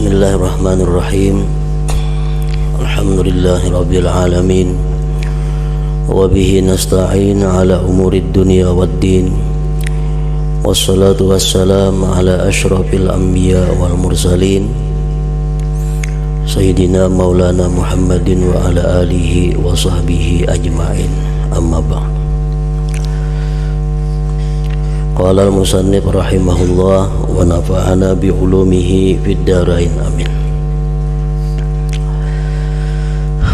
Bismillahirrahmanirrahim. Alhamdulillahirabbil alamin. Wa bihi nasta'in ala umurid dunya waddin. Wassalatu wassalamu ala asyrafil anbiya wal mursalin Sayyidina Maulana Muhammadin wa ala alihi wa sahbihi ajma'in. Amma ba'd. Qala al-musannif rahimahullah wa nafa'ana bi ulumihi fid dharain amin.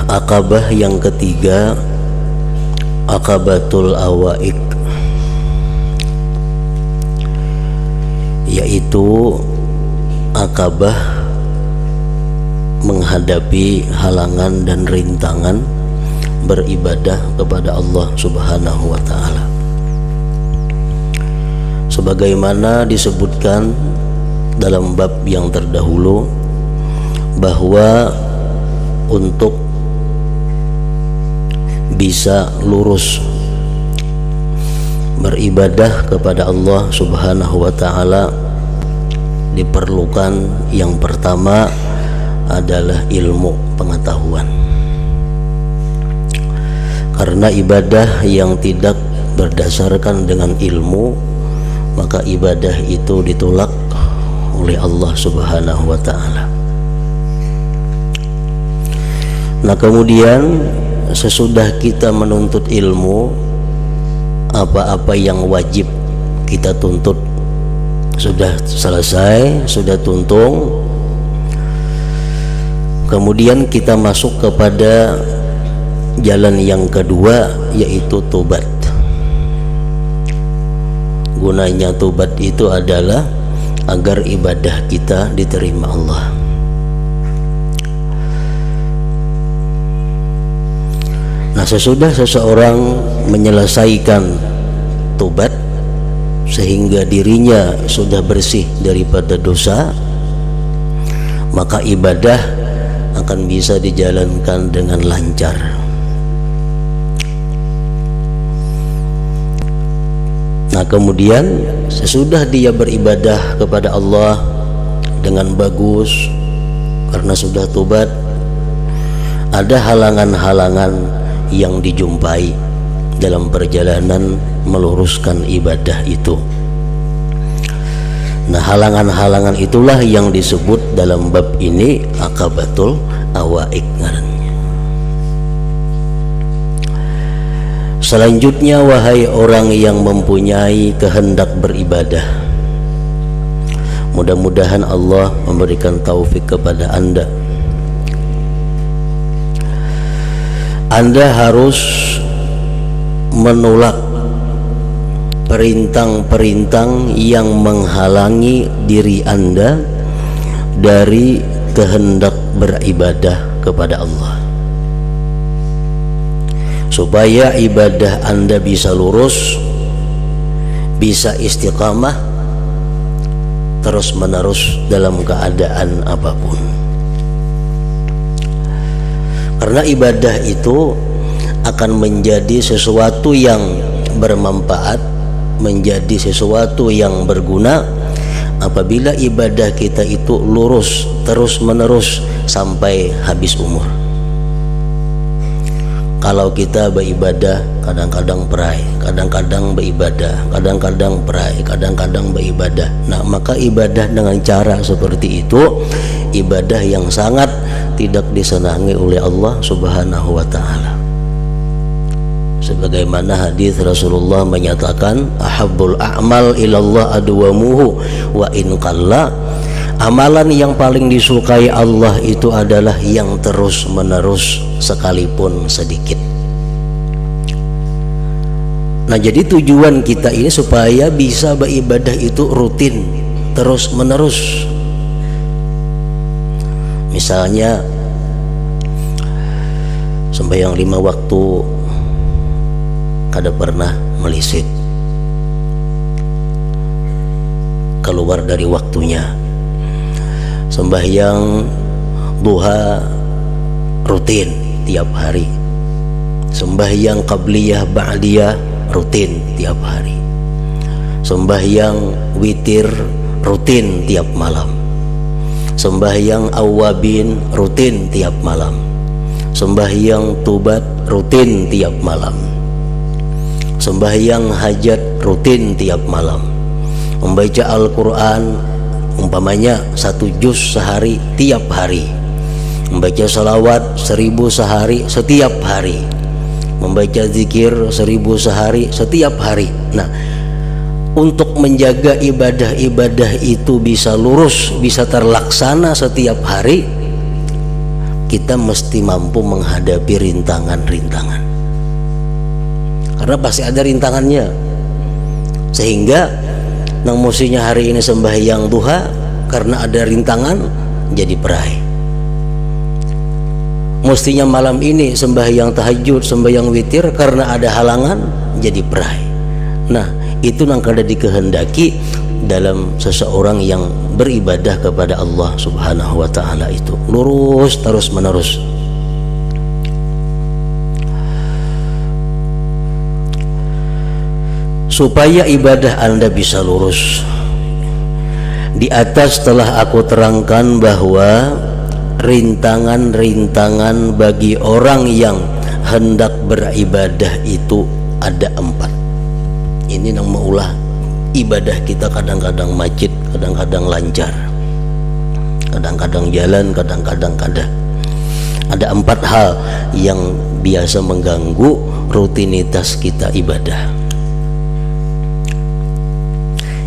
Aqabah yang ketiga, Aqabatul Awaik, yaitu akabah menghadapi halangan dan rintangan beribadah kepada Allah Subhanahu wa ta'ala. Sebagaimana disebutkan dalam bab yang terdahulu, bahwa untuk bisa lurus beribadah kepada Allah Subhanahu wa ta'ala, diperlukan yang pertama adalah ilmu pengetahuan. Karena ibadah yang tidak berdasarkan dengan ilmu, maka ibadah itu ditolak oleh Allah Subhanahu wa ta'ala. Nah, kemudian sesudah kita menuntut ilmu, apa-apa yang wajib kita tuntut sudah selesai, sudah tuntung. Kemudian kita masuk kepada jalan yang kedua, yaitu tobat. Gunanya tobat itu adalah agar ibadah kita diterima Allah. Nah, sesudah seseorang menyelesaikan tobat sehingga dirinya sudah bersih daripada dosa, maka ibadah akan bisa dijalankan dengan lancar. Nah, kemudian sesudah dia beribadah kepada Allah dengan bagus karena sudah tobat, ada halangan-halangan yang dijumpai dalam perjalanan meluruskan ibadah itu. Nah, halangan-halangan itulah yang disebut dalam bab ini Aqabatul Awaik ngarannya. Selanjutnya, wahai orang yang mempunyai kehendak beribadah, mudah-mudahan Allah memberikan taufik kepada Anda. Anda harus menolak perintang-perintang yang menghalangi diri Anda dari kehendak beribadah kepada Allah, supaya ibadah Anda bisa lurus, bisa istiqamah terus menerus dalam keadaan apapun. Karena ibadah itu akan menjadi sesuatu yang bermanfaat, menjadi sesuatu yang berguna apabila ibadah kita itu lurus terus menerus sampai habis umur. Kalau kita beribadah kadang-kadang perai, kadang-kadang beribadah, kadang-kadang perai, kadang-kadang beribadah, nah maka ibadah dengan cara seperti itu ibadah yang sangat tidak disenangi oleh Allah Subhanahu wa ta'ala. Sebagaimana hadis Rasulullah menyatakan, ahabbul a'mal ilallah adwamuhu wa in qalla. Amalan yang paling disukai Allah itu adalah yang terus menerus sekalipun sedikit. Nah, jadi tujuan kita ini supaya bisa beribadah itu rutin, terus menerus. Misalnya sembahyang 5 waktu kada pernah melisit, keluar dari waktunya. Sembahyang duha rutin tiap hari. Sembahyang qabliyah ba'diyah rutin tiap hari. Sembahyang witir rutin tiap malam. sembahyang awabin rutin tiap malam, sembahyang tubat rutin tiap malam, sembahyang hajat rutin tiap malam, membaca Al-Quran umpamanya 1 juz sehari tiap hari, membaca salawat 1000 sehari setiap hari, membaca zikir 1000 sehari setiap hari. Nah, untuk menjaga ibadah-ibadah itu bisa lurus, bisa terlaksana setiap hari, kita mesti mampu menghadapi rintangan-rintangan. Karena pasti ada rintangannya. Sehingga nang musinya hari ini sembahyang duha, karena ada rintangan jadi perai. Mestinya malam ini sembahyang tahajud, sembahyang witir, karena ada halangan jadi perai. Nah, itu yang kada dikehendaki dalam seseorang yang beribadah kepada Allah Subhanahu wa ta'ala, itu lurus terus menerus. Supaya ibadah Anda bisa lurus, di atas telah aku terangkan bahwa rintangan-rintangan bagi orang yang hendak beribadah itu ada 4. Ini yang maulah ibadah kita kadang-kadang macet, kadang-kadang lancar, kadang-kadang jalan, kadang-kadang kada. Ada 4 hal yang biasa mengganggu rutinitas kita ibadah.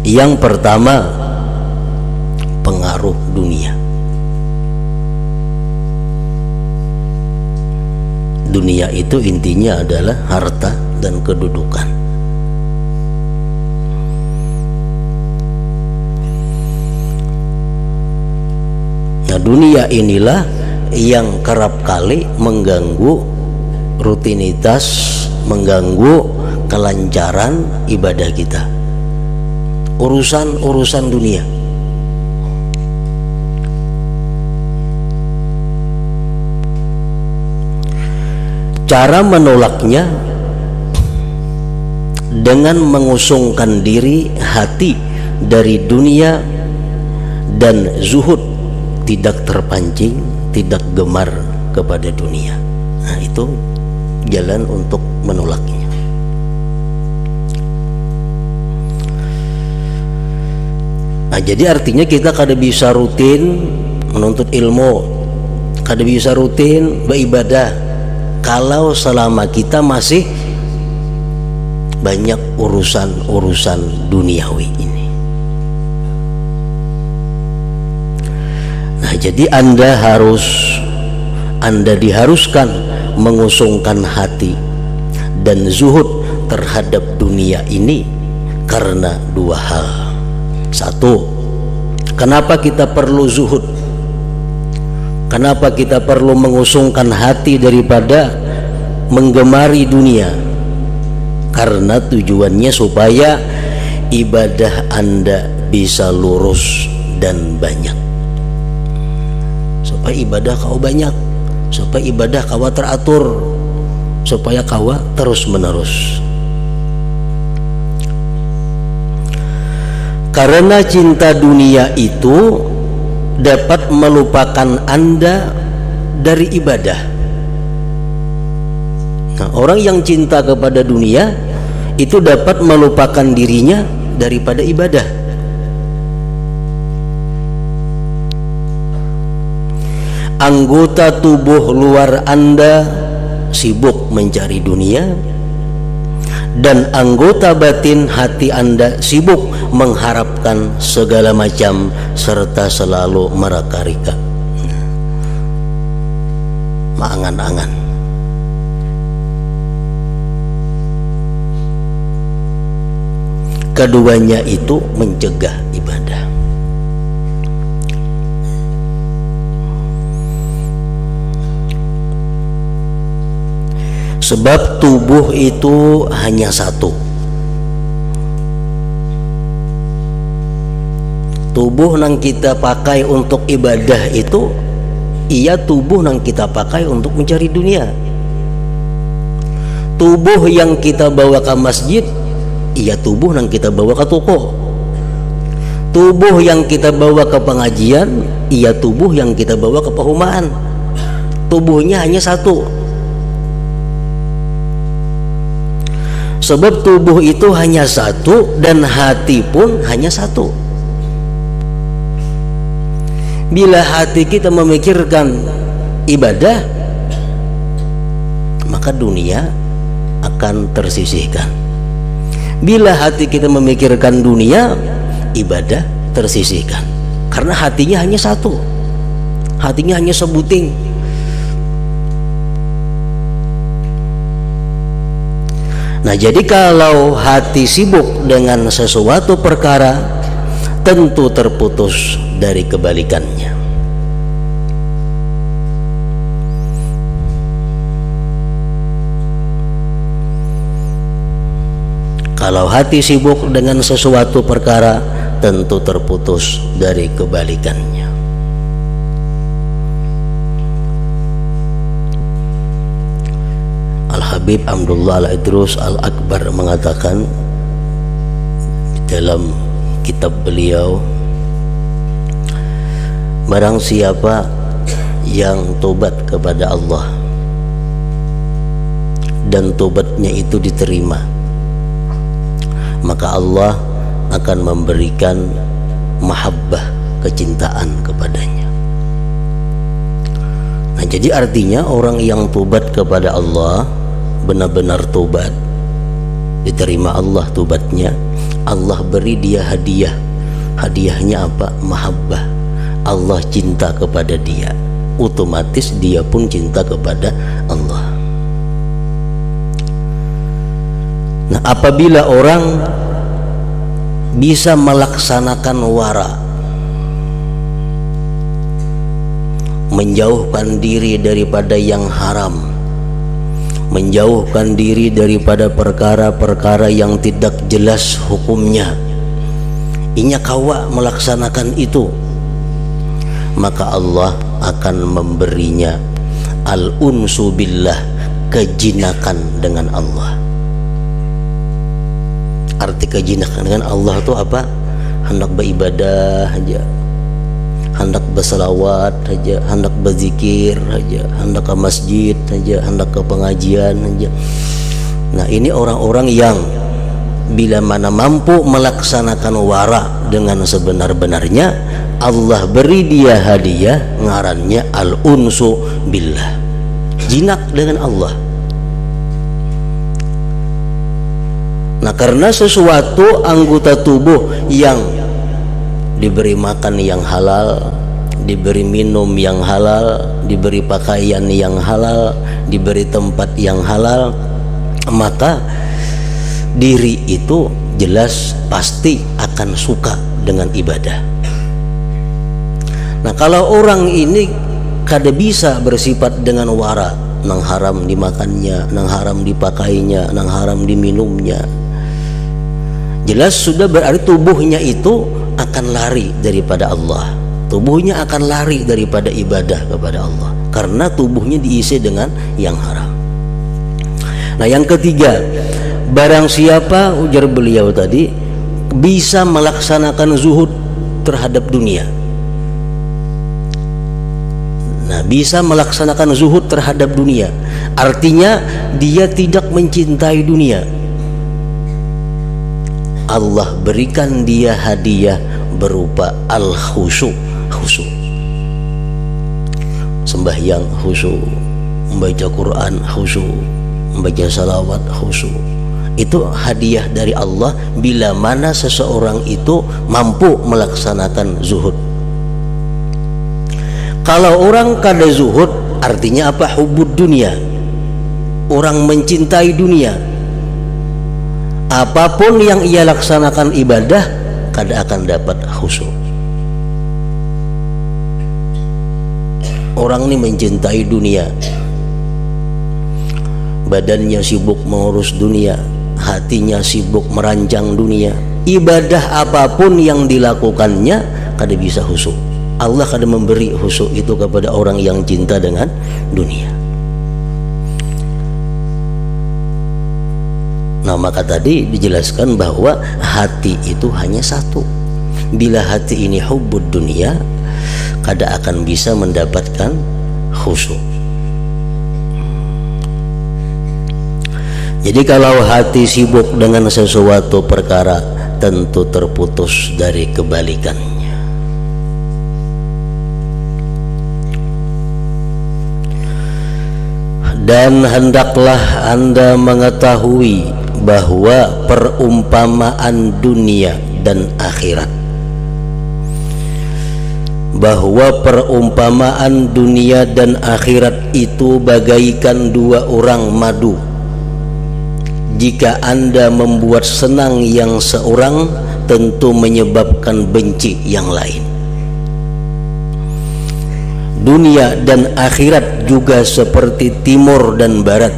Yang pertama, pengaruh dunia. Dunia itu intinya adalah harta dan kedudukan. Nah, dunia inilah yang kerap kali mengganggu rutinitas, mengganggu kelancaran ibadah kita. Urusan-urusan dunia. Cara menolaknya dengan mengusungkan diri, hati dari dunia dan zuhud, tidak terpancing, tidak gemar kepada dunia. Nah, itu jalan untuk menolaknya. Nah, jadi artinya kita kada bisa rutin menuntut ilmu, kada bisa rutin beribadah kalau selama kita masih banyak urusan-urusan duniawi ini. Nah, jadi Anda diharuskan mengusungkan hati dan zuhud terhadap dunia ini karena 2 hal. 1, kenapa kita perlu zuhud? Kenapa kita perlu mengusungkan hati daripada menggemari dunia? Karena tujuannya supaya ibadah Anda bisa lurus dan banyak. Supaya ibadah kau banyak, supaya ibadah kau teratur, supaya kau terus menerus. Karena cinta dunia itu dapat melupakan Anda dari ibadah. Nah, orang yang cinta kepada dunia itu dapat melupakan dirinya daripada ibadah. Anggota tubuh luar Anda sibuk mencari dunia, dan anggota batin hati Anda sibuk mengharapkan segala macam serta selalu meraka-rika, maangan-angan. Keduanya itu mencegah ibadah. Sebab tubuh itu hanya satu. Tubuh yang kita pakai untuk ibadah itu, ia tubuh yang kita pakai untuk mencari dunia. Tubuh yang kita bawa ke masjid, ia tubuh yang kita bawa ke toko. Tubuh yang kita bawa ke pengajian, iya tubuh yang kita bawa ke perumahan. Tubuhnya hanya satu. Sebab tubuh itu hanya satu dan hati pun hanya satu. Bila hati kita memikirkan ibadah, maka dunia akan tersisihkan. Bila hati kita memikirkan dunia, ibadah tersisihkan. Karena hatinya hanya satu, hatinya hanya sebuting. Nah, jadi kalau hati sibuk dengan sesuatu perkara, tentu terputus dari kebalikannya. Kalau hati sibuk dengan sesuatu perkara, tentu terputus dari kebalikannya. Al-Habib Abdullah Al-Idrus Al-Akbar mengatakan dalam kitab beliau, barang siapa yang tobat kepada Allah dan tobatnya itu diterima, maka Allah akan memberikan mahabbah, kecintaan kepadanya. Nah, jadi artinya orang yang tobat kepada Allah, benar-benar tobat, diterima Allah tobatnya, Allah beri dia hadiah. Hadiahnya apa? Mahabbah. Allah cinta kepada dia, otomatis dia pun cinta kepada Allah. Nah, apabila orang bisa melaksanakan wara, menjauhkan diri daripada yang haram, menjauhkan diri daripada perkara-perkara yang tidak jelas hukumnya, inya kawa melaksanakan itu, maka Allah akan memberinya al-unsu billah, kejinakan dengan Allah. Arti kejinakan dengan Allah itu apa? Hendak beribadah aja, hendak berselawat aja, hendak berzikir aja, hendak ke masjid aja, hendak ke pengajian aja. Nah, ini orang-orang yang bila mana mampu melaksanakan wara dengan sebenar-benarnya, Allah beri dia hadiah, ngarannya al-unsu billah, jinak dengan Allah. Nah, karena sesuatu anggota tubuh yang diberi makan yang halal, diberi minum yang halal, diberi pakaian yang halal, diberi tempat yang halal, maka diri itu jelas pasti akan suka dengan ibadah. Nah, kalau orang ini kada bisa bersifat dengan wara, nang haram dimakannya, nang haram dipakainya, nang haram diminumnya, jelas sudah berarti tubuhnya itu akan lari daripada Allah, tubuhnya akan lari daripada ibadah kepada Allah, karena tubuhnya diisi dengan yang haram. Nah, yang ketiga, barang siapa, ujar beliau tadi, bisa melaksanakan zuhud terhadap dunia. Nah, bisa melaksanakan zuhud terhadap dunia, artinya dia tidak mencintai dunia. Allah berikan dia hadiah berupa al-khusyuk, khusyuk, sembahyang khusyuk, membaca Quran khusyuk, membaca salawat khusyuk. Itu hadiah dari Allah bila mana seseorang itu mampu melaksanakan zuhud. Kalau orang kada zuhud, artinya apa? Hubud dunia, orang mencintai dunia. Apapun yang ia laksanakan ibadah, kada akan dapat khusyuk. Orang ini mencintai dunia, badannya sibuk mengurus dunia, hatinya sibuk merancang dunia. Ibadah apapun yang dilakukannya kada bisa khusyuk. Allah kada memberi khusyuk itu kepada orang yang cinta dengan dunia. Nah, maka tadi dijelaskan bahwa hati itu hanya satu. Bila hati ini hubbud dunia, kada akan bisa mendapatkan khusyuk. Jadi kalau hati sibuk dengan sesuatu perkara, tentu terputus dari kebalikannya. Dan hendaklah Anda mengetahui bahwa perumpamaan dunia dan akhirat, bahwa perumpamaan dunia dan akhirat itu bagaikan dua orang madu. Jika Anda membuat senang yang seorang, tentu menyebabkan benci yang lain. Dunia dan akhirat juga seperti timur dan barat.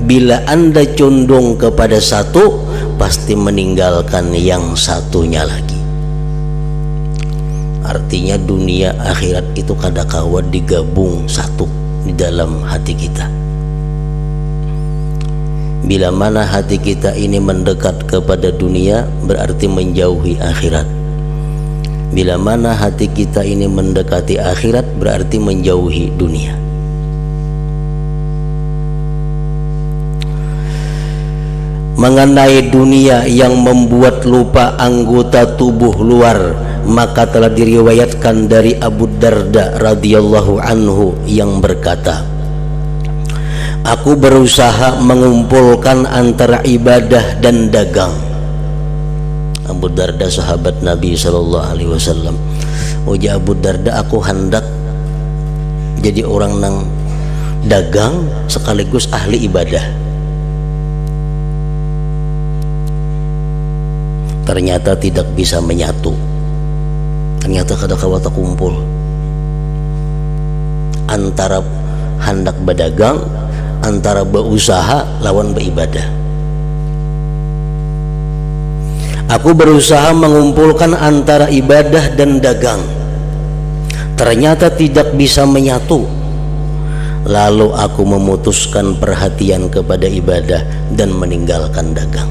Bila Anda condong kepada satu, pasti meninggalkan yang satunya lagi. Artinya dunia akhirat itu kadakawa digabung satu di dalam hati kita. Bila mana hati kita ini mendekat kepada dunia, berarti menjauhi akhirat. Bila mana hati kita ini mendekati akhirat, berarti menjauhi dunia. Mengenai dunia yang membuat lupa anggota tubuh luar, maka telah diriwayatkan dari Abu Darda radhiyallahu anhu yang berkata, aku berusaha mengumpulkan antara ibadah dan dagang. Abu Darda sahabat Nabi SAW. Uja Abu Darda, aku hendak jadi orang nang dagang sekaligus ahli ibadah. Ternyata tidak bisa menyatu. Ternyata kadang-kadang kumpul antara hendak berdagang, antara berusaha lawan beribadah. Aku berusaha mengumpulkan antara ibadah dan dagang, ternyata tidak bisa menyatu. Lalu aku memutuskan perhatian kepada ibadah dan meninggalkan dagang.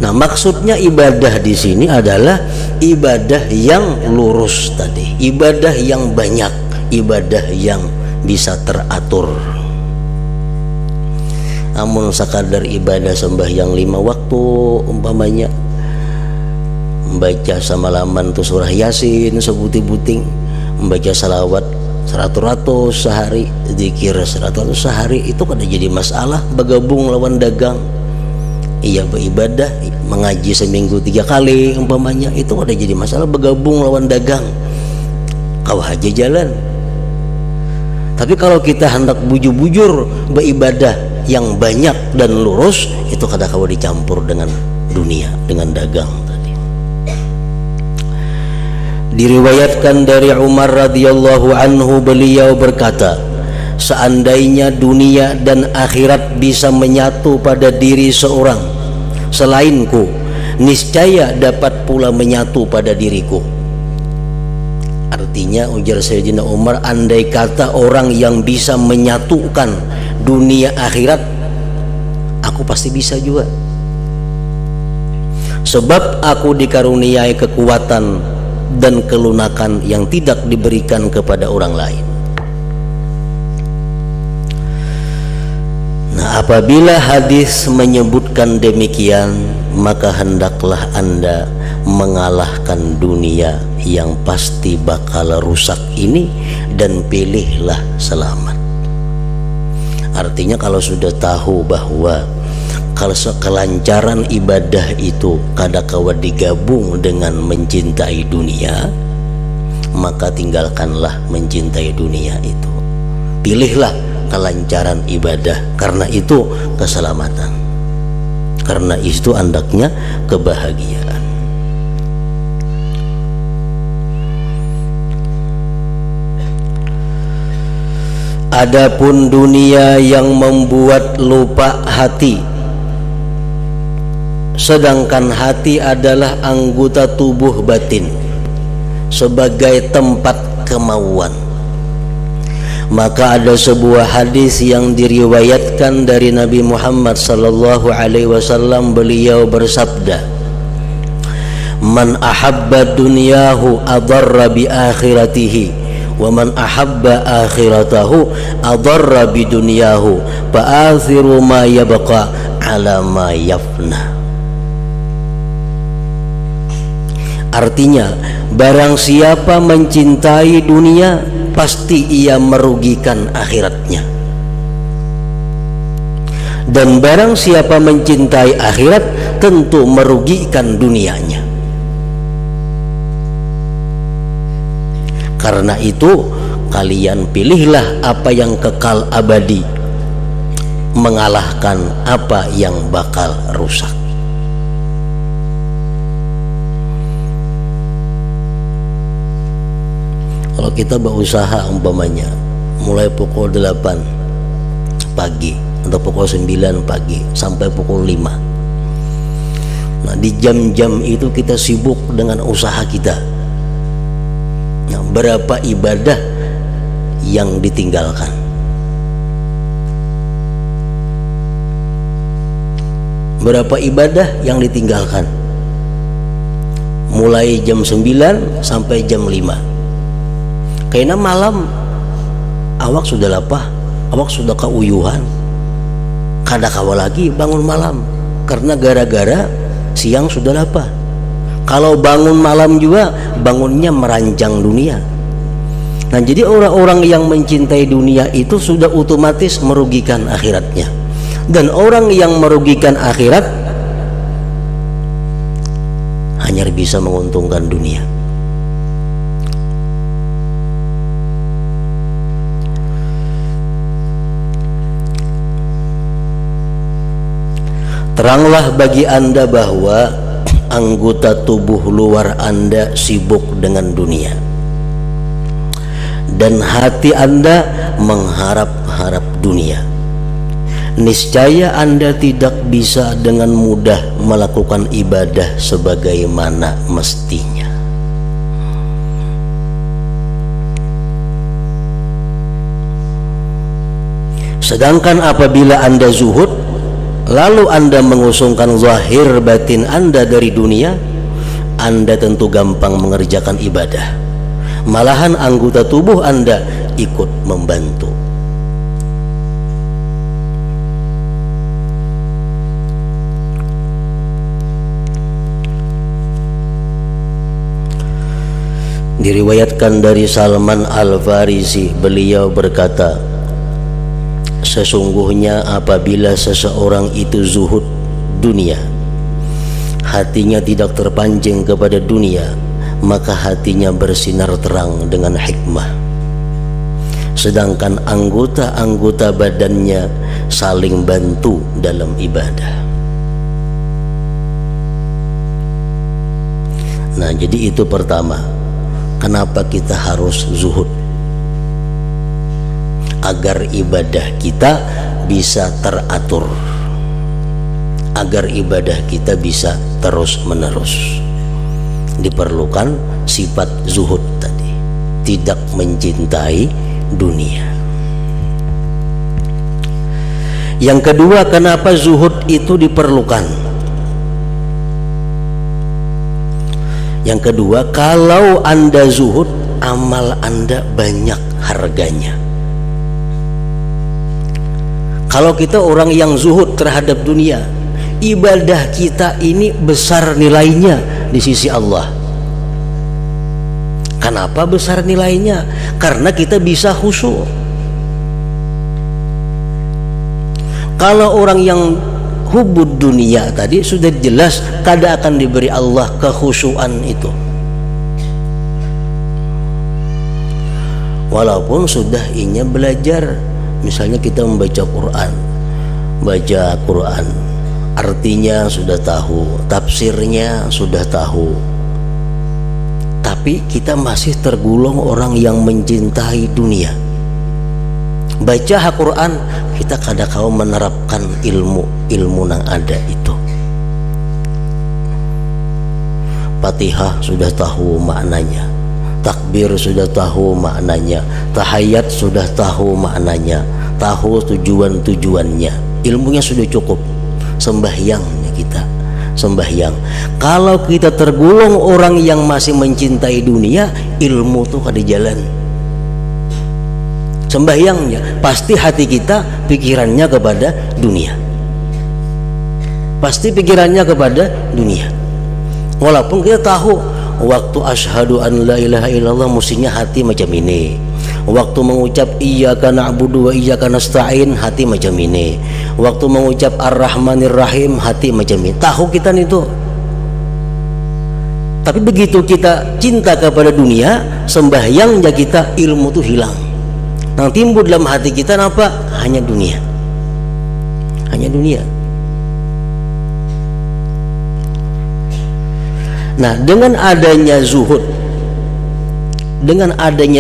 Nah, maksudnya ibadah di sini adalah ibadah yang lurus tadi, ibadah yang banyak, ibadah yang bisa teratur. Amun sekadar ibadah sembahyang 5 waktu umpamanya, membaca samalaman tu surah Yasin sebuting-buting, membaca salawat 100 sehari, zikir 100 sehari, itu kada jadi masalah. Bergabung lawan dagang, iya beribadah, mengaji seminggu 3 kali umpamanya, itu kada jadi masalah. Bergabung lawan dagang, kau aja jalan. Tapi kalau kita hendak bujur-bujur beribadah yang banyak dan lurus, itu kadang-kadang dicampur dengan dunia, dengan dagang tadi. Diriwayatkan dari Umar radhiyallahu anhu, beliau berkata, seandainya dunia dan akhirat bisa menyatu pada diri seorang selainku, niscaya dapat pula menyatu pada diriku. Artinya, ujar Sayyidina Umar, andai kata orang yang bisa menyatukan dunia akhirat, aku pasti bisa juga. Sebab aku dikaruniai kekuatan dan kelunakan yang tidak diberikan kepada orang lain. Nah, apabila hadis menyebutkan demikian, maka hendaklah Anda mengalahkan dunia yang pasti bakal rusak ini dan pilihlah selamat. Artinya, kalau sudah tahu bahwa kalau kelancaran ibadah itu kadakawa digabung dengan mencintai dunia, maka tinggalkanlah mencintai dunia itu. Pilihlah kelancaran ibadah, karena itu keselamatan, karena itu andaknya kebahagiaan. Adapun dunia yang membuat lupa hati, sedangkan hati adalah anggota tubuh batin sebagai tempat kemauan. Maka ada sebuah hadis yang diriwayatkan dari Nabi Muhammad sallallahu alaihi wasallam, beliau bersabda, Man ahabba dunyahu adarra bi akhiratihi wa man ahabba akhiratahu adarra bi dunyahu fa athiru ma yabqa ala ma yafna. Artinya, barang siapa mencintai dunia, pasti ia merugikan akhiratnya. Dan barang siapa mencintai akhirat, tentu merugikan dunianya. Karena itu, kalian pilihlah apa yang kekal abadi, mengalahkan apa yang bakal rusak. Kalau kita berusaha umpamanya mulai pukul 8 pagi atau pukul 9 pagi sampai pukul 5. Nah, di jam-jam itu kita sibuk dengan usaha kita. Nah, berapa ibadah yang ditinggalkan? Berapa ibadah yang ditinggalkan? Mulai jam 9 sampai jam 5. Karena malam awak sudah lapah, awak sudah keuyuhan, kada kawa lagi bangun malam karena gara-gara siang sudah lapah. Kalau bangun malam juga bangunnya meranjang dunia. Nah, jadi orang-orang yang mencintai dunia itu sudah otomatis merugikan akhiratnya. Dan orang yang merugikan akhirat hanya bisa menguntungkan dunia. Teranglah bagi Anda bahwa anggota tubuh luar Anda sibuk dengan dunia, dan hati Anda mengharap-harap dunia. Niscaya Anda tidak bisa dengan mudah melakukan ibadah sebagaimana mestinya. Sedangkan apabila Anda zuhud, lalu Anda mengusungkan zahir batin Anda dari dunia, Anda tentu gampang mengerjakan ibadah. Malahan anggota tubuh Anda ikut membantu. Diriwayatkan dari Salman Al-Farisi, beliau berkata, sesungguhnya apabila seseorang itu zuhud dunia, hatinya tidak terpancing kepada dunia, maka hatinya bersinar terang dengan hikmah. Sedangkan anggota-anggota badannya saling bantu dalam ibadah. Nah, jadi itu pertama, kenapa kita harus zuhud? Agar ibadah kita bisa teratur, agar ibadah kita bisa terus menerus. Diperlukan sifat zuhud tadi, tidak mencintai dunia. Yang kedua, kenapa zuhud itu diperlukan? Yang kedua, kalau Anda zuhud, amal Anda banyak harganya. Kalau kita orang yang zuhud terhadap dunia, ibadah kita ini besar nilainya di sisi Allah. Kenapa besar nilainya? Karena kita bisa khusyuk. Kalau orang yang hubud dunia tadi sudah jelas kada akan diberi Allah kekhusyuan itu. Walaupun sudah inya belajar, misalnya kita membaca Quran, baca Quran, artinya sudah tahu, tafsirnya sudah tahu, tapi kita masih tergolong orang yang mencintai dunia. Baca Al-Quran, kita kadang-kadang menerapkan ilmu yang ada itu. Fatihah sudah tahu maknanya, takbir sudah tahu maknanya, tahiyat sudah tahu maknanya, tahu tujuan-tujuannya, ilmunya sudah cukup. Sembahyangnya kita sembahyang. Kalau kita tergolong orang yang masih mencintai dunia, ilmu tuh kada jalan. Sembahyangnya pasti hati kita pikirannya kepada dunia, pasti pikirannya kepada dunia. Walaupun kita tahu waktu asyhadu an la ilaha illallah mestinya hati macam ini, waktu mengucap iyyaka na'budu wa iyyaka nasta'in hati macam ini, waktu mengucap ar-rahmanir rahim hati macam ini, tahu kita itu. Tapi begitu kita cinta kepada dunia, sembahyangnya kita, ilmu itu hilang. Yang timbul dalam hati kita apa? Hanya dunia, hanya dunia. Nah, dengan adanya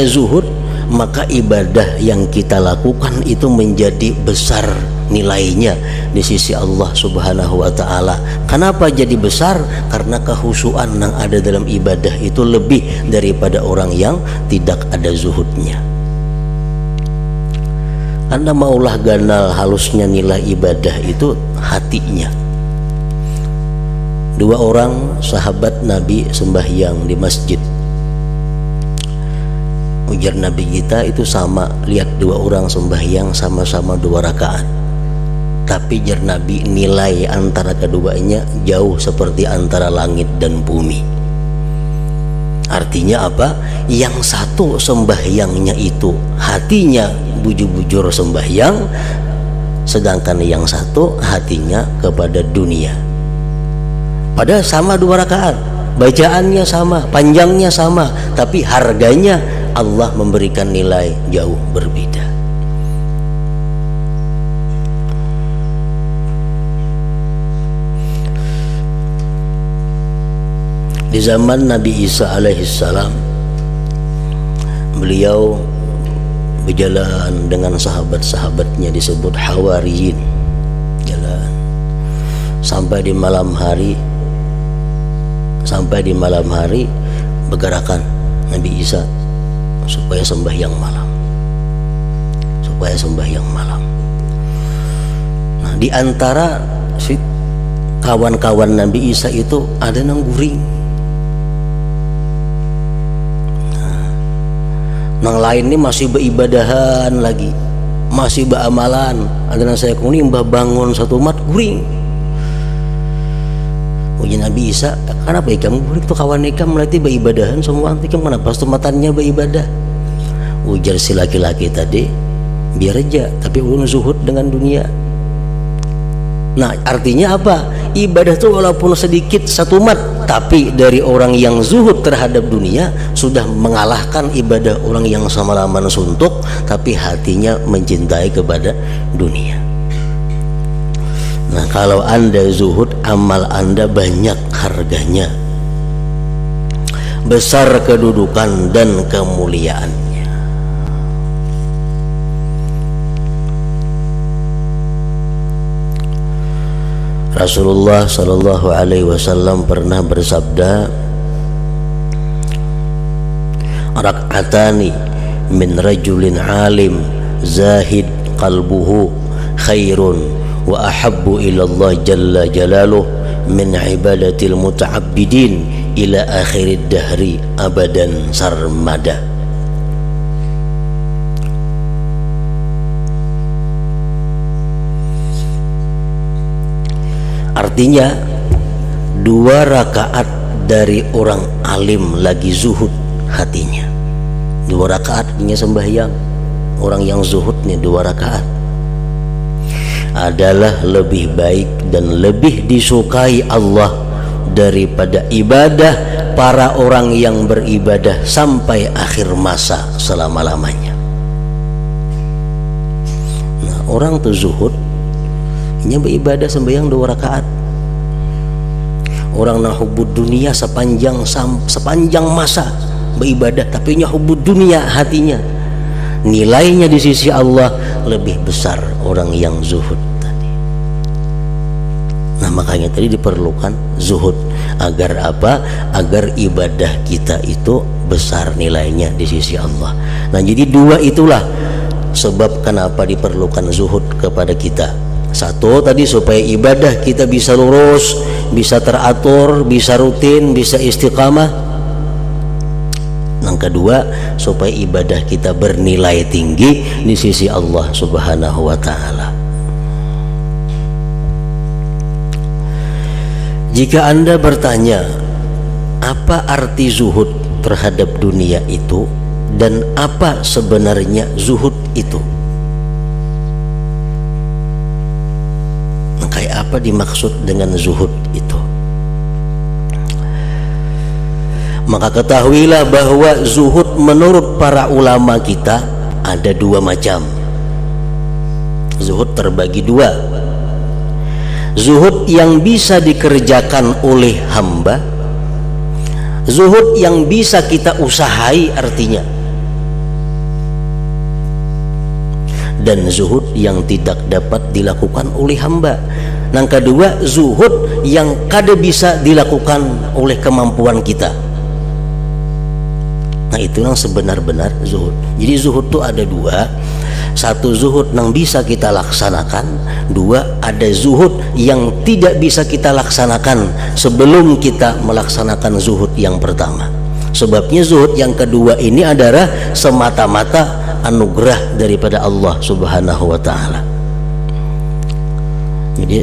zuhud, maka ibadah yang kita lakukan itu menjadi besar nilainya di sisi Allah Subhanahu wa taala. Kenapa jadi besar? Karena kehusuan yang ada dalam ibadah itu lebih daripada orang yang tidak ada zuhudnya. Anda maulah ganal halusnya nilai ibadah itu hatinya. Dua orang sahabat Nabi sembahyang di masjid. Ujar Nabi kita itu sama, lihat dua orang sembahyang sama-sama 2 rakaat. Tapi ujar Nabi nilai antara keduanya jauh seperti antara langit dan bumi. Artinya apa? Yang satu sembahyangnya itu hatinya bujur-bujur sembahyang, sedangkan yang satu hatinya kepada dunia. Padahal sama 2 rakaat, bacaannya sama, panjangnya sama, tapi harganya Allah memberikan nilai jauh berbeda. Di zaman Nabi Isa alaihissalam, beliau berjalan dengan sahabat-sahabatnya, disebut Hawariyin, jalan sampai di malam hari. Sampai di malam hari bergerakan Nabi Isa supaya sembahyang malam, supaya sembahyang malam. Nah, di antara kawan-kawan Nabi Isa itu ada yang guring, yang lain ini masih beribadahan lagi, masih beramalan. Ada yang saya kuning bangun satu umat guring. Uji Nabi Isa, kenapa kamu guring tuh kawan ikam melatih beribadahan semua ikam, kenapa sematannya beribadah? Ujar si laki-laki tadi, biar aja, tapi ulun zuhud dengan dunia. Nah, artinya apa? Ibadah itu walaupun sedikit satu umat, tapi dari orang yang zuhud terhadap dunia sudah mengalahkan ibadah orang yang semalaman suntuk tapi hatinya mencintai kepada dunia. Nah, kalau Anda zuhud, amal Anda banyak harganya, besar kedudukan dan kemuliaannya. Rasulullah Shallallahu Alaihi Wasallam pernah bersabda, rak'atani min rajulin alim zahid qalbuhu khairun wa ahabbu ila Allah jalla jalaluh min ibadatil muta'abbidin ila akhirid dahri abadan sarmada. Artinya 2 rakaat dari orang alim lagi zuhud hatinya, 2 rakaat punya sembahyang. Orang yang zuhud nih 2 rakaat adalah lebih baik dan lebih disukai Allah daripada ibadah para orang yang beribadah sampai akhir masa selama-lamanya. Nah, orang tuh zuhud ini beribadah sembahyang 2 rakaat. Orang yang hubud dunia sepanjang masa beribadah, tapi nya hubud dunia hatinya, nilainya di sisi Allah lebih besar orang yang zuhud tadi. Nah, makanya tadi diperlukan zuhud agar apa? Agar ibadah kita itu besar nilainya di sisi Allah. Nah, jadi 2 itulah sebab kenapa diperlukan zuhud kepada kita. Satu tadi supaya ibadah kita bisa lurus, bisa teratur, bisa rutin, bisa istiqamah. Yang kedua, supaya ibadah kita bernilai tinggi di sisi Allah Subhanahu wa taala. Jika Anda bertanya, apa arti zuhud terhadap dunia itu dan apa sebenarnya zuhud itu? Kayak apa dimaksud dengan zuhud itu? Maka ketahuilah bahwa zuhud menurut para ulama kita ada dua macam. Zuhud terbagi dua. Zuhud yang bisa dikerjakan oleh hamba, zuhud yang bisa kita usahai artinya, dan zuhud yang tidak dapat dilakukan oleh hamba. Yang kedua, zuhud yang kada bisa dilakukan oleh kemampuan kita. Nah, itu yang sebenar-benar zuhud. Jadi zuhud itu ada dua. Satu, zuhud yang bisa kita laksanakan. Dua, ada zuhud yang tidak bisa kita laksanakan sebelum kita melaksanakan zuhud yang pertama. Sebabnya zuhud yang kedua ini adalah semata-mata anugerah daripada Allah Subhanahu wa taala. Jadi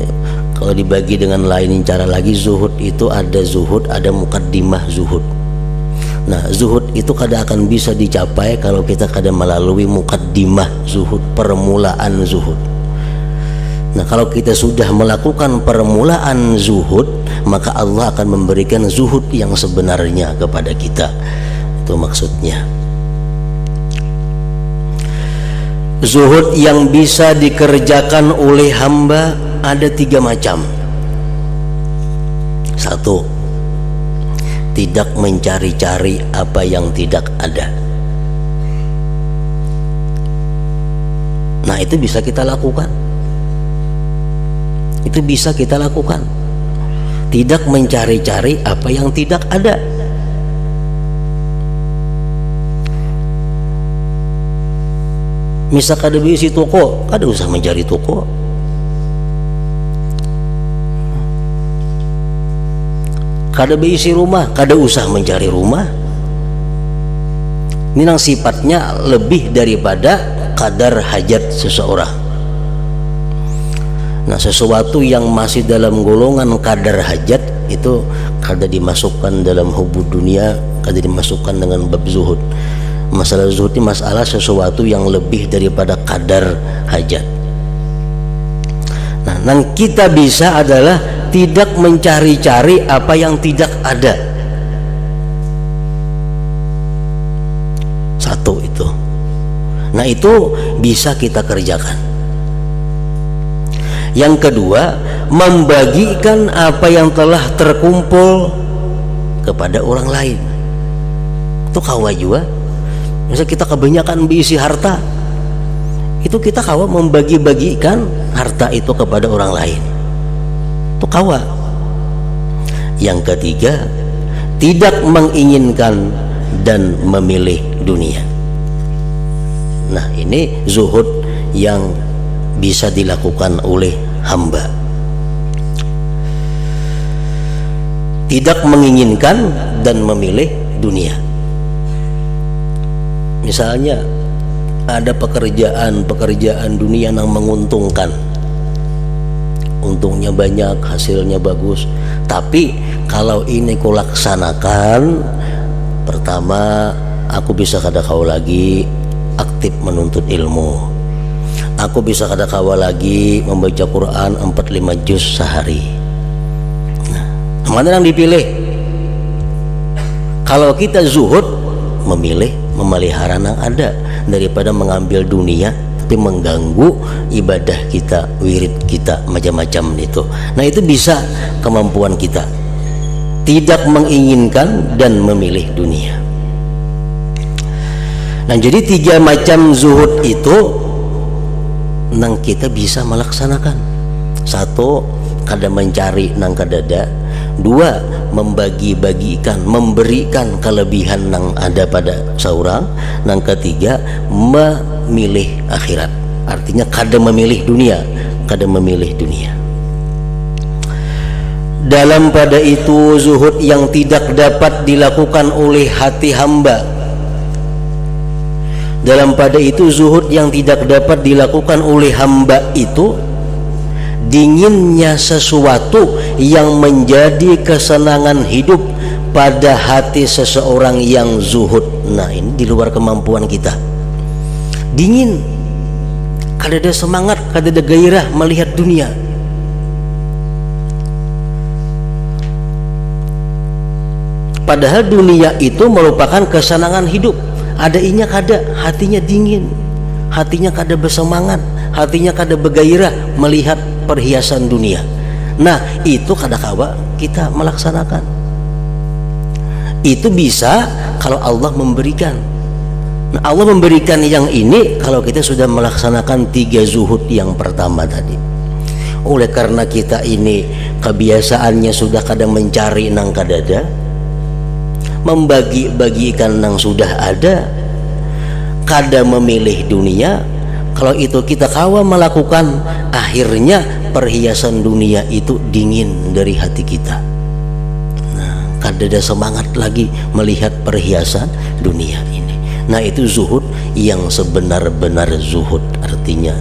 kalau dibagi dengan lain cara lagi, zuhud itu ada zuhud, ada mukaddimah zuhud. Nah, zuhud itu kada akan bisa dicapai kalau kita kada melalui mukaddimah zuhud, permulaan zuhud. Nah, kalau kita sudah melakukan permulaan zuhud, maka Allah akan memberikan zuhud yang sebenarnya kepada kita. Itu maksudnya. Zuhud yang bisa dikerjakan oleh hamba ada tiga macam. Satu, tidak mencari-cari apa yang tidak ada. Nah, itu bisa kita lakukan. Itu bisa kita lakukan. Tidak mencari-cari apa yang tidak ada. Misal kada bisi toko, kada usah mencari toko. Kada bisi rumah, kada usah mencari rumah. Ini yang sifatnya lebih daripada kadar hajat seseorang. Nah, sesuatu yang masih dalam golongan kadar hajat itu kada dimasukkan dalam hubud dunia, kada dimasukkan dengan bab zuhud. Masalah zuhud ini masalah sesuatu yang lebih daripada kadar hajat. Nah, yang kita bisa adalah tidak mencari-cari apa yang tidak ada. Satu itu. Nah, itu bisa kita kerjakan. Yang kedua, membagikan apa yang telah terkumpul kepada orang lain. Itu kawa juga. Misalnya kita kebanyakan berisi harta, itu kita kawa membagi-bagikan harta itu kepada orang lain. Itu kawa. Yang ketiga, tidak menginginkan dan memilih dunia. Nah, ini zuhud yang bisa dilakukan oleh hamba. Tidak menginginkan dan memilih dunia. Misalnya ada pekerjaan dunia yang menguntungkan, untungnya banyak, hasilnya bagus, tapi kalau ini kau laksanakan, pertama aku bisa kada kau lagi aktif menuntut ilmu, aku bisa kada kau lagi membaca Quran 4-5 juz sehari. Nah, mana yang dipilih? Kalau kita zuhud, memilih memelihara yang ada daripada mengambil dunia tapi mengganggu ibadah kita, wirid kita, macam-macam itu. Nah, itu bisa kemampuan kita. Tidak menginginkan dan memilih dunia. Nah, jadi tiga macam zuhud itu nang kita bisa melaksanakan. Satu, kada mencari nang kadada. Dua, membagi-bagikan, memberikan kelebihan yang ada pada seorang. Yang ketiga, memilih akhirat. Artinya kada memilih dunia, kada memilih dunia. Dalam pada itu zuhud yang tidak dapat dilakukan oleh hati hamba. Dalam pada itu zuhud yang tidak dapat dilakukan oleh hamba itu dinginnya sesuatu yang menjadi kesenangan hidup pada hati seseorang yang zuhud. Nah, ini di luar kemampuan kita. Dingin, kada ada semangat, kada ada gairah melihat dunia. Padahal dunia itu merupakan kesenangan hidup. Ada inya kada, hatinya dingin, hatinya kada bersemangat, hatinya kada bergairah melihat perhiasan dunia. Nah, itu kada kawa kita melaksanakan. Itu bisa kalau Allah memberikan. Nah, Allah memberikan yang ini kalau kita sudah melaksanakan 3 zuhud yang pertama tadi. Oleh karena kita ini kebiasaannya sudah kada mencari nang kadada, membagi-bagikan nang sudah ada, kada memilih dunia. Kalau itu kita kawa melakukan, akhirnya perhiasan dunia itu dingin dari hati kita. Nah, kada ada semangat lagi melihat perhiasan dunia ini. Nah, itu zuhud yang sebenar-benar zuhud. Artinya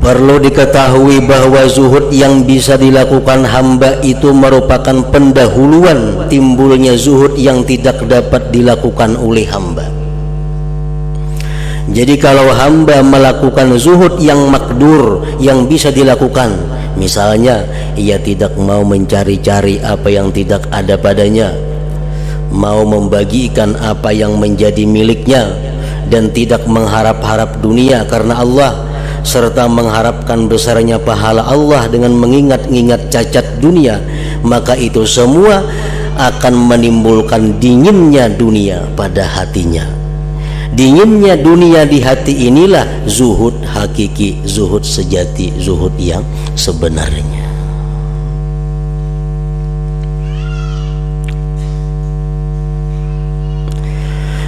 perlu diketahui bahwa zuhud yang bisa dilakukan hamba itu merupakan pendahuluan timbulnya zuhud yang tidak dapat dilakukan oleh hamba. Jadi kalau hamba melakukan zuhud yang makdur, yang bisa dilakukan, misalnya ia tidak mau mencari-cari apa yang tidak ada padanya, mau membagikan apa yang menjadi miliknya, dan tidak mengharap-harap dunia karena Allah, serta mengharapkan besarnya pahala Allah dengan mengingat-ingat cacat dunia, maka itu semua akan menimbulkan dinginnya dunia pada hatinya. Dinginnya dunia di hati inilah zuhud hakiki, zuhud sejati, zuhud yang sebenarnya.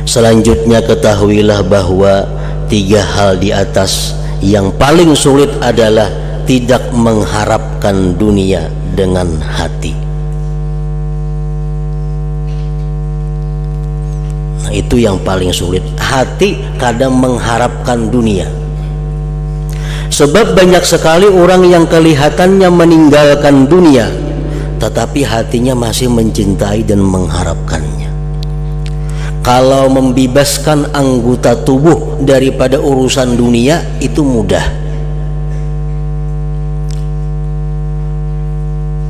Selanjutnya ketahuilah bahwa 3 hal di atas yang paling sulit adalah tidak mengharapkan dunia dengan hati. Nah, itu yang paling sulit. Hati kadang mengharapkan dunia. Sebab banyak sekali orang yang kelihatannya meninggalkan dunia, tetapi hatinya masih mencintai dan mengharapkannya. Kalau membebaskan anggota tubuh daripada urusan dunia itu mudah.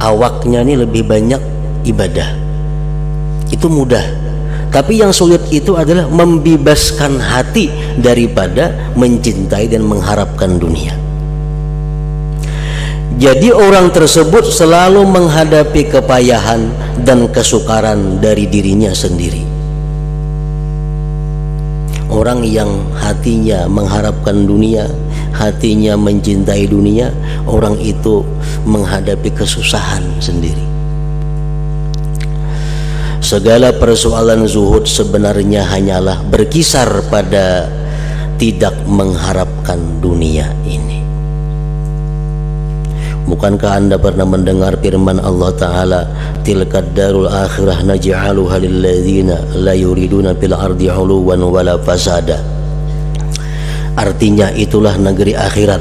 Awaknya ini lebih banyak ibadah, itu mudah. Tapi yang sulit itu adalah membebaskan hati daripada mencintai dan mengharapkan dunia. Jadi orang tersebut selalu menghadapi kepayahan dan kesukaran dari dirinya sendiri. Orang yang hatinya mengharapkan dunia, hatinya mencintai dunia, orang itu menghadapi kesusahan sendiri. Segala persoalan zuhud sebenarnya hanyalah berkisar pada tidak mengharapkan dunia ini. Bukankah Anda pernah mendengar firman Allah Ta'ala, tilkad darul akhirah naj'aluha lilladzina la yuriduna fil ardi 'uluwan wala fasada. Artinya itulah negeri akhirat,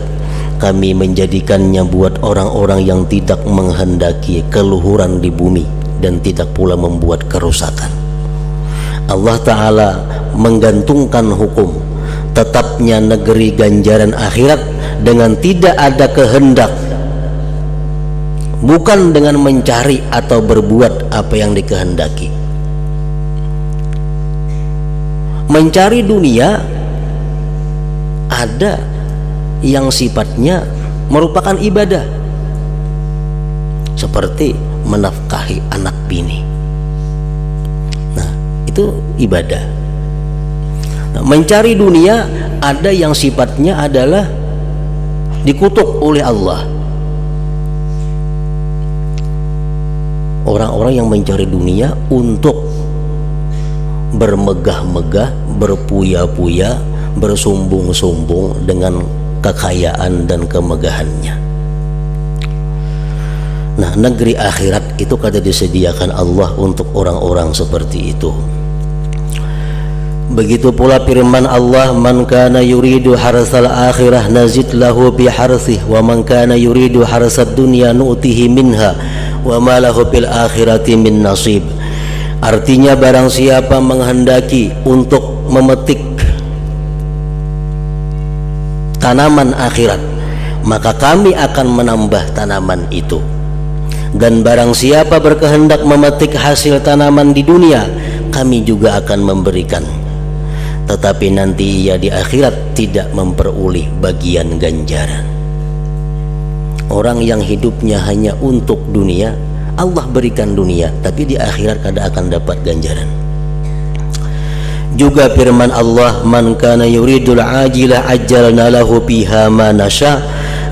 kami menjadikannya buat orang-orang yang tidak menghendaki keluhuran di bumi dan tidak pula membuat kerusakan. Allah Ta'ala menggantungkan hukum tetapnya negeri ganjaran akhirat dengan tidak ada kehendak, bukan dengan mencari atau berbuat apa yang dikehendaki. Mencari dunia ada yang sifatnya merupakan ibadah, seperti menafkahi anak bini. Nah, itu ibadah. Nah, mencari dunia ada yang sifatnya adalah dikutuk oleh Allah. Orang-orang yang mencari dunia untuk bermegah-megah, berpuya-puya, bersumbung-sumbung dengan kekayaan dan kemegahannya. Nah, negeri akhirat itu kada disediakan Allah untuk orang-orang seperti itu. Begitu pula firman Allah, man kana yuridu harsal akhirah nazid lahu bi harsih wa man kana yuridu harsad dunya nu'tihi minha wa ma lahu fil akhirati min nasib. Artinya barang siapa menghendaki untuk memetik tanaman akhirat, maka kami akan menambah tanaman itu. Dan barang siapa berkehendak memetik hasil tanaman di dunia, kami juga akan memberikan. Tetapi nanti ia di akhirat tidak memperoleh bagian ganjaran. Orang yang hidupnya hanya untuk dunia, Allah berikan dunia, tapi di akhirat kada akan dapat ganjaran. Juga firman Allah, man kana yuridul ajilah ajjalna lahu fiha ma nasya.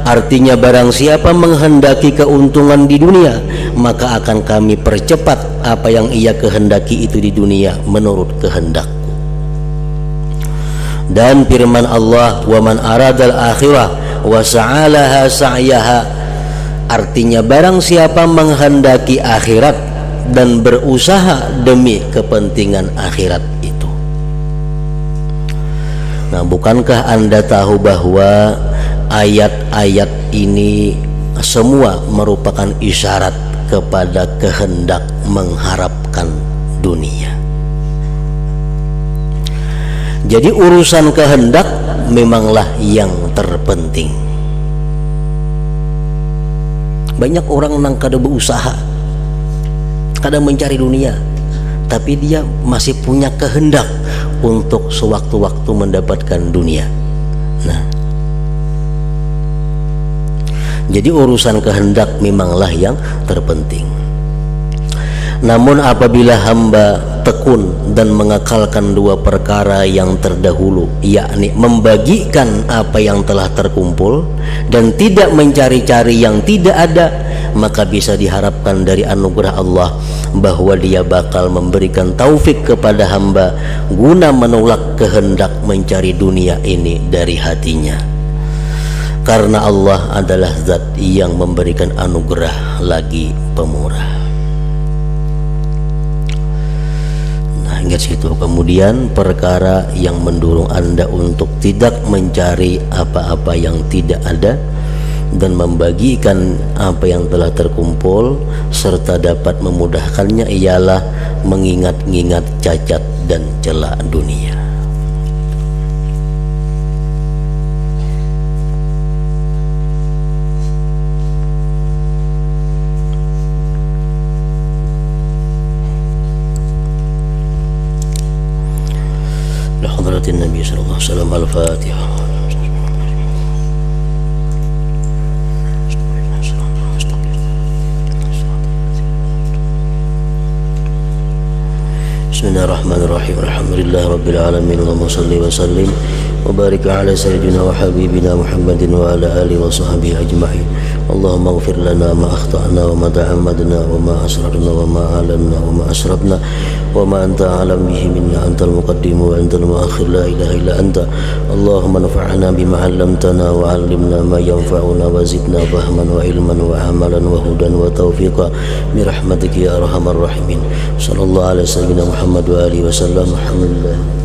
Artinya barang siapa menghendaki keuntungan di dunia, maka akan kami percepat apa yang ia kehendaki itu di dunia menurut kehendakku. Dan firman Allah, wa man aradal akhirah wa sa'alaha sa'yaha. Artinya barang siapa menghendaki akhirat dan berusaha demi kepentingan akhirat itu. Nah, bukankah Anda tahu bahwa ayat-ayat ini semua merupakan isyarat kepada kehendak mengharapkan dunia. Jadi urusan kehendak memanglah yang terpenting. Banyak orang nang kada berusaha, kada mencari dunia, tapi dia masih punya kehendak untuk sewaktu-waktu mendapatkan dunia. Nah, jadi urusan kehendak memanglah yang terpenting. Namun apabila hamba tekun dan mengekalkan dua perkara yang terdahulu, yakni membagikan apa yang telah terkumpul dan tidak mencari-cari yang tidak ada, maka bisa diharapkan dari anugerah Allah bahwa Dia bakal memberikan taufik kepada hamba guna menolak kehendak mencari dunia ini dari hatinya. Karena Allah adalah zat yang memberikan anugerah lagi pemurah. Nah, ingat situ. Kemudian perkara yang mendorong Anda untuk tidak mencari apa-apa yang tidak ada dan membagikan apa yang telah terkumpul serta dapat memudahkannya ialah mengingat-ingat cacat dan celah dunia. Nabi sallallahu alaihi wasallam. Al-Fatihah. Bismillahirrahmanirrahim. Alhamdulillah rabbil alamin. Allahumma shalli wa sallim wa barik ala sayyidina wa habibina Muhammadin wa ala alihi wa sahbihi ajma'in. Allahumma ighfir lana ma akhtana wa ma ta'ammadna wa ma asrarna wa ma alanna wa ma asrafna wa ma anta a'lam bihi minna, antal muqaddim wa antal muakhir, la ilaha illa anta. Allahumma nafa'na bima 'allamtana wa 'allimna ma yanfa'una wa zidna fahman wa ilman wa amalan wa hudan wa tawfiqa bi rahmatika ya arhamar rahimin. Sallallahu alaihi wasallam Muhammad wa alihi wasallam. Alhamdulillah.